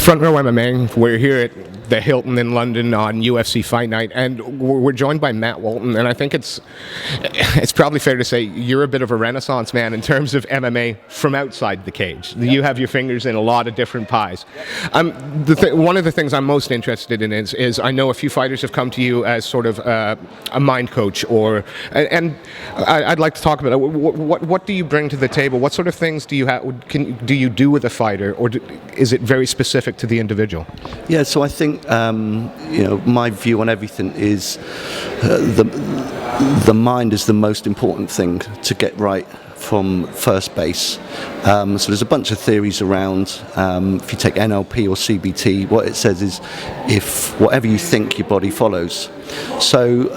Front Row MMA. We're here at the Hilton in London on UFC Fight Night, and we're joined by Matt Walton. And I think it's probably fair to say you're a bit of a renaissance man in terms of MMA from outside the cage. You have your fingers in a lot of different pies. One of the things I'm most interested in is I know a few fighters have come to you as sort of a mind coach, and I'd like to talk about it. What do you bring to the table? What sort of things do you do with a fighter, or is it very specific to the individual? Yeah, so I think my view on everything is the mind is the most important thing to get right from first base. So there's a bunch of theories around. If you take NLP or CBT, what it says is if whatever you think, your body follows. So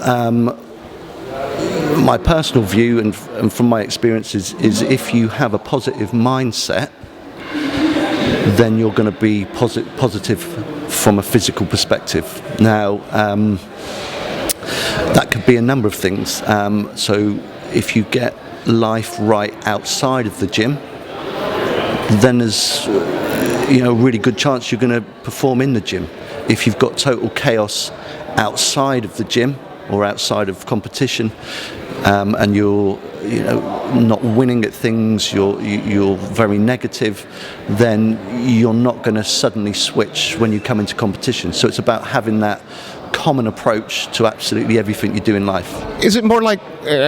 my personal view and from my experiences is if you have a positive mindset, then you're going to be positive from a physical perspective. Now, that could be a number of things. So if you get life right outside of the gym, then there's a really good chance you're going to perform in the gym. If you've got total chaos outside of the gym or outside of competition, and you're not winning at things, you're very negative, then you're not going to suddenly switch when you come into competition. So it's about having that common approach to absolutely everything you do in life. Is it more like,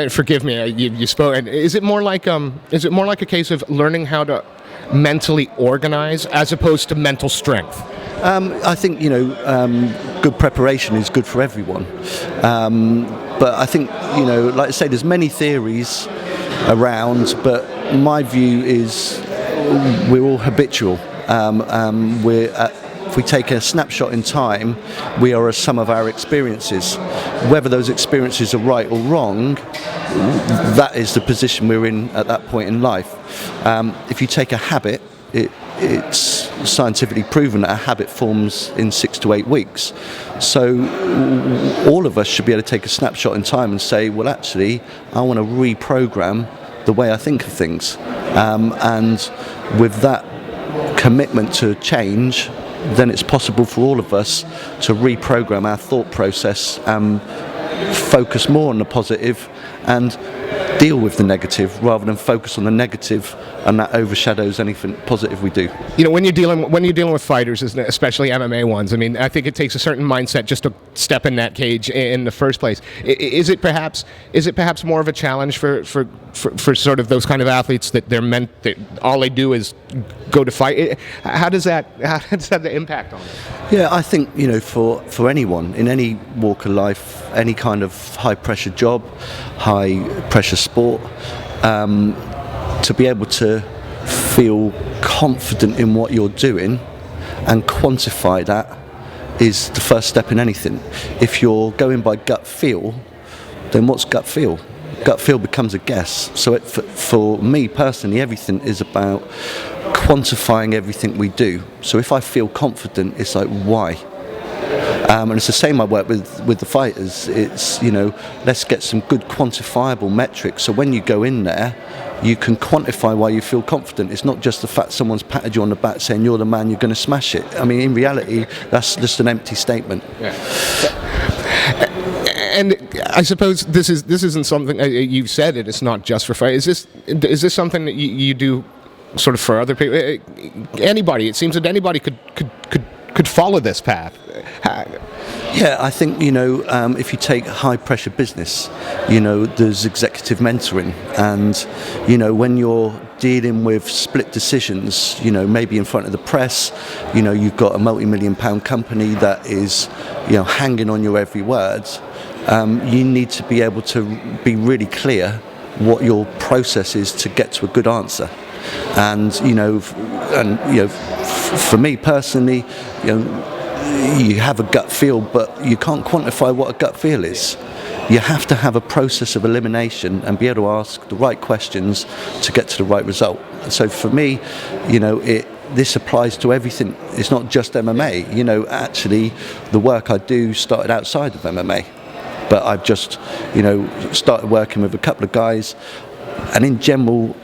forgive me, you spoke, is it more like a case of learning how to mentally organize as opposed to mental strength? I think good preparation is good for everyone, but I think like I say, there's many theories around, but my view is we're all habitual. If we take a snapshot in time, we are a sum of our experiences. Whether those experiences are right or wrong, that is the position we're in at that point in life. If you take a habit, it's scientifically proven that a habit forms in 6 to 8 weeks. So all of us should be able to take a snapshot in time and say, well, actually, I want to reprogram the way I think of things. And with that commitment to change, then it's possible for all of us to reprogram our thought process and focus more on the positive and deal with the negative rather than focus on the negative, and that overshadows anything positive we do. When you're dealing with fighters, especially MMA ones, I mean, I think it takes a certain mindset just to step in that cage in the first place. Is it perhaps more of a challenge for sort of those kind of athletes that that all they do is go to fight? How does that impact on them? Yeah, I think for anyone in any walk of life, any kind of high pressure job, high pressure sport, to be able to feel confident in what you're doing and quantify that is the first step in anything. If you're going by gut feel, then what's gut feel? Gut feel becomes a guess. So for me personally, everything is about quantifying everything we do. So if I feel confident, it's like, why? And it's the same I work with the fighters. It's, let's get some good quantifiable metrics. So when you go in there, you can quantify why you feel confident. It's not just the fact someone's patted you on the back saying you're the man, you're going to smash it. I mean, in reality, that's just an empty statement. Yeah. And I suppose this isn't something you've said. It's not just for fight. Is this something that you do sort of for other people? Anybody? It seems that anybody could follow this path. Yeah, I think if you take high pressure business, there's executive mentoring, and when you're dealing with split decisions, maybe in front of the press, you've got a multi-million-pound company that is hanging on your every word. You need to be able to be really clear what your process is to get to a good answer. And for me personally, you have a gut feel, but you can't quantify what a gut feel is. You have to have a process of elimination and be able to ask the right questions to get to the right result. So for me, this applies to everything. It's not just MMA. Actually, the work I do started outside of MMA, but I've just, started working with a couple of guys, and in general,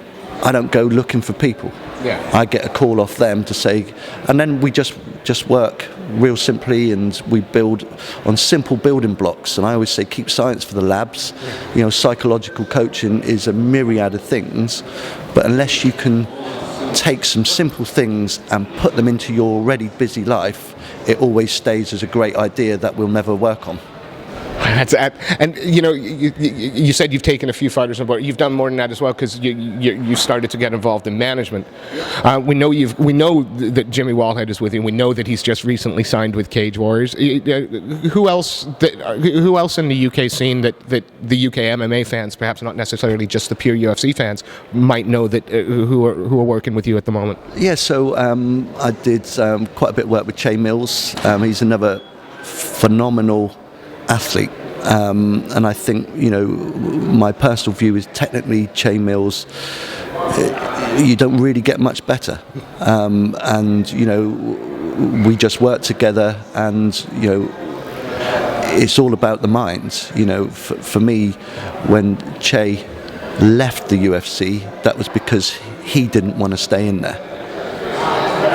I don't go looking for people. Yeah. I get a call off them to say, and then we just work real simply, and we build on simple building blocks. And I always say, keep science for the labs. You know, psychological coaching is a myriad of things, but unless you can take some simple things and put them into your already busy life, it always stays as a great idea that we'll never work on. And you know, you said you've taken a few fighters on board. You've done more than that as well, because you started to get involved in management. We know that Jimmy Wallhead is with you. We know that he's just recently signed with Cage Warriors. Who else in the UK scene that the UK MMA fans, perhaps not necessarily just the pure UFC fans, might know that who are working with you at the moment? Yeah, so I did quite a bit of work with Che Mills. He's another phenomenal athlete, and I think, you know, my personal view is technically Che Mills, you don't really get much better, and you know, we just work together, and you know, it's all about the mind. You know, for me, when Che left the UFC, that was because he didn't want to stay in there.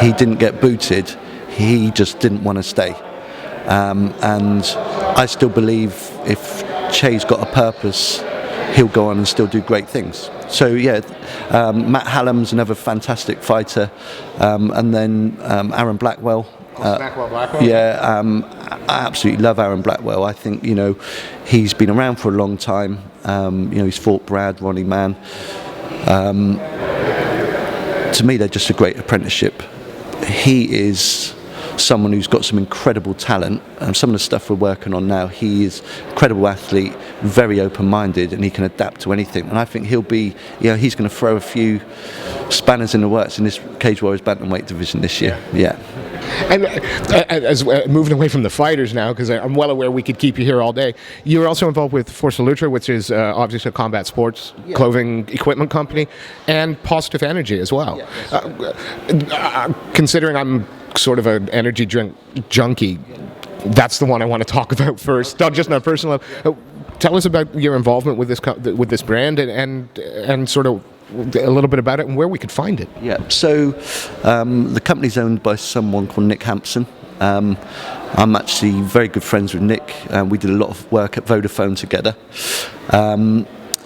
He didn't get booted, he just didn't want to stay. And I still believe if Che's got a purpose, he'll go on and still do great things. So yeah, Matt Hallam's another fantastic fighter, and then Aaron Blackwell. Blackwell? Yeah, I absolutely love Aaron Blackwell. I think, you know, he's been around for a long time. You know, he's fought Brad, Ronnie Mann. To me, they're just a great apprenticeship. He is someone who's got some incredible talent, and some of the stuff we're working on now, he is an incredible athlete, very open-minded, and he can adapt to anything. And I think he'll be, you know, he's going to throw a few spanners in the works in this Cage Warriors bantamweight division this year. Yeah. And as moving away from the fighters now, because I'm well aware we could keep you here all day, you're also involved with Forza Lucha, which is obviously a combat sports clothing equipment company, and Positive Energy as well. Considering I'm sort of an energy drink junkie, that's the one I want to talk about first, not just on a personal level. Tell us about your involvement with this brand, and sort of a little bit about it and where we could find it. Yeah, so the company's owned by someone called Nick Hampson. I'm actually very good friends with Nick. We did a lot of work at Vodafone together.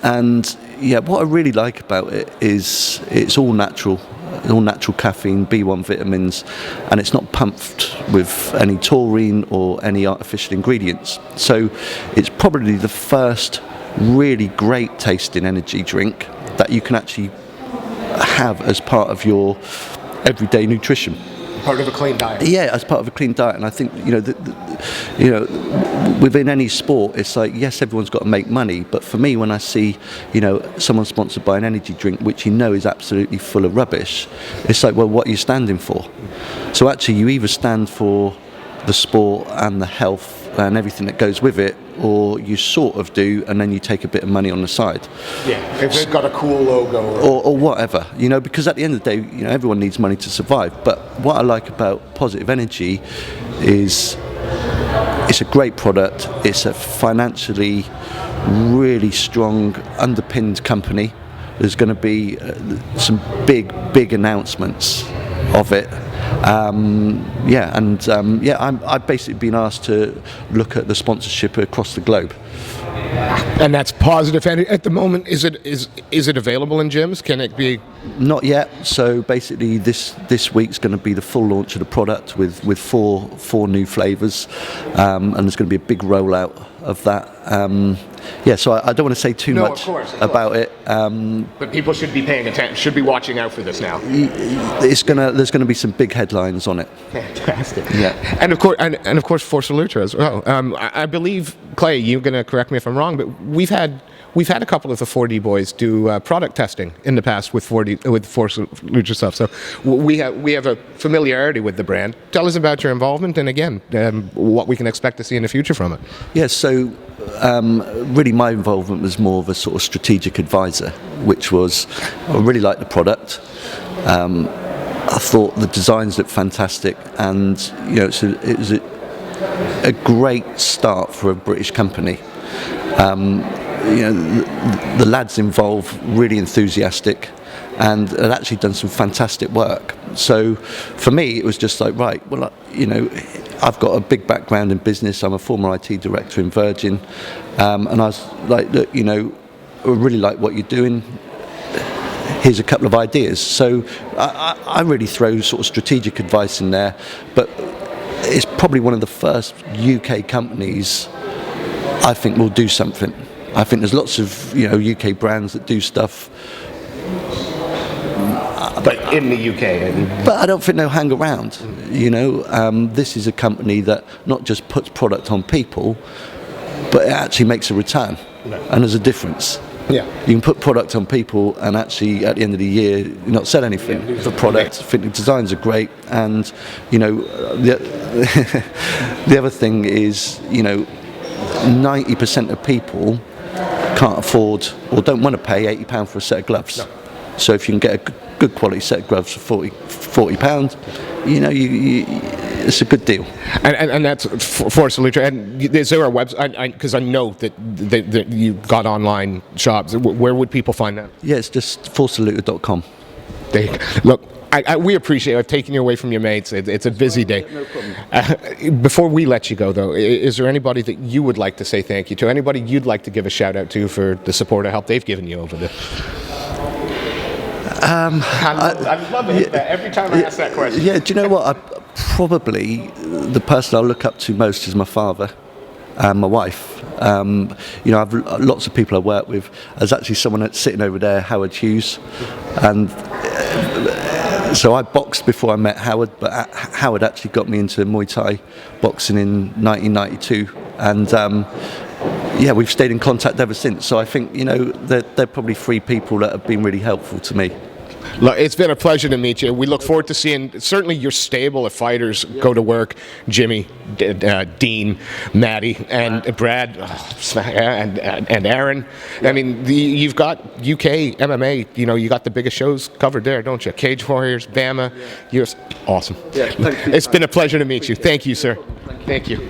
And yeah, what I really like about it is it's all natural caffeine, B1 vitamins, and it's not pumped with any taurine or any artificial ingredients. So it's probably the first really great tasting energy drink that you can actually have as part of your everyday nutrition. Part of a clean diet. Yeah, as part of a clean diet. And I think, you know, within any sport, it's like, yes, everyone's got to make money, but for me, when I see, you know, someone sponsored by an energy drink which you know is absolutely full of rubbish, it's like, well, what are you standing for? So actually, you either stand for the sport and the health and everything that goes with it, or you sort of do, and then you take a bit of money on the side. Yeah, if it's got a cool logo. Or whatever, you know, because at the end of the day, you know, everyone needs money to survive. But what I like about Positive Energy is it's a great product. It's a financially really strong, underpinned company. There's going to be some big announcements of it. I've basically been asked to look at the sponsorship across the globe. And that's Positive Energy at the moment. Is it available in gyms? Can it be? Not yet. So basically, this week's going to be the full launch of the product with four new flavors, and there's going to be a big rollout of that. So I don't want to say too much about it. But people should be paying attention. Should be watching out for this now. There's going to be some big headlines on it. Fantastic. Yeah. And of course, Forza Lucha as well. I believe, Clay, you're going to correct me if I'm wrong, but we've had a couple of the 4D boys do product testing in the past with Forza Lucha stuff. So we have a familiarity with the brand. Tell us about your involvement, and again, what we can expect to see in the future from it. Yeah. So really, my involvement was more of a sort of strategic advisor, which was I really liked the product. I thought the designs looked fantastic, and you know, it was a great start for a British company. the lads involved really enthusiastic and had actually done some fantastic work. So for me, it was just like, right, well, I've got a big background in business. I'm a former IT director in Virgin, and I was like, look, I really like what you're doing. Here's a couple of ideas. So I really throw sort of strategic advice in there, but it's probably one of the first UK companies I think will do something. I think there's lots of UK brands that do stuff, but in the UK. But I don't think they'll hang around. This is a company that not just puts product on people, but it actually makes a return, and there's a difference. Yeah. You can put product on people and actually at the end of the year not sell anything for product. I think the designs are great, and the other thing is 90% of people can't afford or don't want to pay £80 for a set of gloves. No. So if you can get a good quality set of gloves for £40, it's a good deal. And that's for Salute. And is there a website? Because I know that you've got online shops. Where would people find that? Yeah, it's just forsaluter.com. Look, we appreciate it. I've taken you away from your mates. It's a busy day. No problem. Before we let you go, though, is there anybody that you would like to say thank you to? Anybody you'd like to give a shout out to for the support and help they've given you over there? I love it every time I ask that question. Yeah, do you know what? Probably the person I look up to most is my father and my wife. I've lots of people I work with. There's actually someone that's sitting over there, Howard Hughes, and so I boxed before I met Howard, but Howard actually got me into Muay Thai boxing in 1992, and we've stayed in contact ever since. So I think they're probably three people that have been really helpful to me. Look, it's been a pleasure to meet you. We look forward to seeing certainly your stable of fighters go to work. Jimmy, Dean, Matty, and Brad, and Aaron. I mean, you've got UK MMA. You got the biggest shows covered there, don't you? Cage Warriors, Bama. You're awesome. Yeah, it's been a pleasure to meet you. Thank you, sir. Thank you.